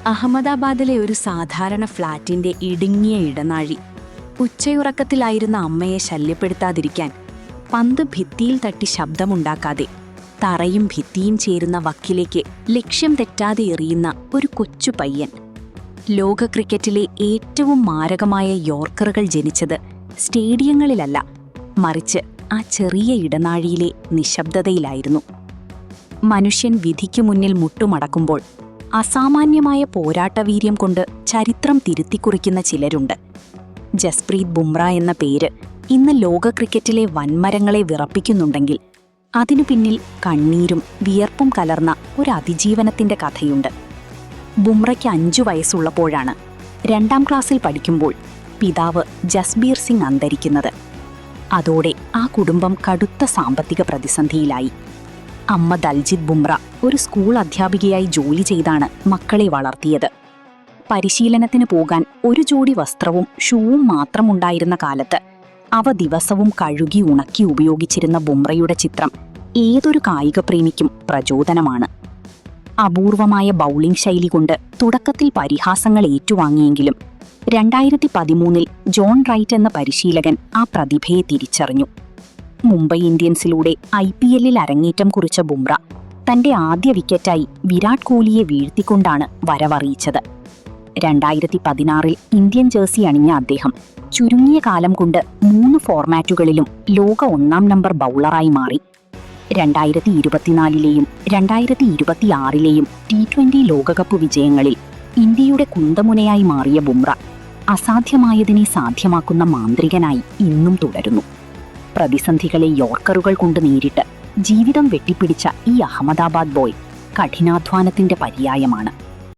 അഹമ്മദാബാദിലെ ഒരു സാധാരണ ഫ്ളാറ്റിന്റെ ഇടുങ്ങിയ ഇടനാഴി. ഉച്ചയുറക്കത്തിലായിരുന്ന അമ്മയെ ശല്യപ്പെടുത്താതിരിക്കാൻ പന്ത് ഭിത്തിയിൽ തട്ടി ശബ്ദമുണ്ടാക്കാതെ തറയും ഭിത്തിയും ചേരുന്ന വക്കിലേക്ക് ലക്ഷ്യം തെറ്റാതെ എറിയുന്ന ഒരു കൊച്ചു പയ്യൻ. ലോക ക്രിക്കറ്റിലെ ഏറ്റവും മാരകമായ യോർക്കറുകൾ ജനിച്ചത് സ്റ്റേഡിയങ്ങളിലല്ല, മറിച്ച് ആ ചെറിയ ഇടനാഴിയിലെ നിശബ്ദതയിലായിരുന്നു. മനുഷ്യൻ വിധിക്കു മുന്നിൽ മുട്ടുമടക്കുമ്പോൾ അസാമാന്യമായ പോരാട്ടവീര്യം കൊണ്ട് ചരിത്രം തിരുത്തിക്കുറിക്കുന്ന ചിലരുണ്ട്. ജസ്പ്രീത് ബുംറ എന്ന പേര് ഇന്ന് ലോക ക്രിക്കറ്റിലെ വൻമരങ്ങളെ വിറപ്പിക്കുന്നുണ്ടെങ്കിൽ അതിനു പിന്നിൽ കണ്ണീരും വിയർപ്പും കലർന്ന ഒരു അതിജീവനത്തിന്റെ കഥയുണ്ട്. ബുംറയ്ക്ക് 5 വയസ്സുള്ളപ്പോഴാണ് 2ാം ക്ലാസ്സിൽ പഠിക്കുമ്പോൾ പിതാവ് ജസ്ബീർ സിംഗ് അന്തരിക്കുന്നത്. അതോടെ ആ കുടുംബം കടുത്ത സാമ്പത്തിക പ്രതിസന്ധിയിലായി. അമ്മ ദൽജിത് ബുംറ ഒരു സ്കൂൾ അധ്യാപികയായി ജോലി ചെയ്താണ് മക്കളെ വളർത്തിയത്. പരിശീലനത്തിന് പോകാൻ ഒരു ജോഡി വസ്ത്രവും ഷൂവും മാത്രമുണ്ടായിരുന്ന കാലത്ത് അവ ദിവസവും കഴുകി ഉണക്കി ഉപയോഗിച്ചിരുന്ന ബുംറയുടെ ചിത്രം ഏതൊരു കായികപ്രേമിക്കും പ്രചോദനമാണ്. അപൂർവമായ ബൗളിംഗ് ശൈലി കൊണ്ട് തുടക്കത്തിൽ പരിഹാസങ്ങൾ ഏറ്റുവാങ്ങിയെങ്കിലും 2013 ജോൺ റൈറ്റ് എന്ന പരിശീലകൻ ആ പ്രതിഭയെ തിരിച്ചറിഞ്ഞു. മുംബൈ ഇന്ത്യൻസിലൂടെ IPL-ൽ അരങ്ങേറ്റം കുറിച്ച ബുംറ തന്റെ ആദ്യ വിക്കറ്റായി വിരാട് കോഹ്ലിയെ വീഴ്ത്തിക്കൊണ്ടാണ് വരവറിയിച്ചത്. 2016 ഇന്ത്യൻ ജേഴ്സി അണിഞ്ഞ അദ്ദേഹം ചുരുങ്ങിയ കാലം കൊണ്ട് 3 ഫോർമാറ്റുകളിലും ലോക 1-ാം നമ്പർ ബൗളറായി മാറി. 2024-ലെയും 2026-ലെയും T20 ലോകകപ്പ് വിജയങ്ങളിൽ ഇന്ത്യയുടെ കുന്തമുനയായി മാറിയ ബുംറ അസാധ്യമായതിനെ സാധ്യമാക്കുന്ന മാന്ത്രികനായി ഇന്നും തുടരുന്നു. പ്രതിസന്ധികളെ യോർക്കറുകൾ കൊണ്ട് നേരിട്ട് ജീവിതം വെട്ടിപ്പിടിച്ച ഈ അഹമ്മദാബാദ് ബോയ് കഠിനാധ്വാനത്തിന്റെ പര്യായമാണ്.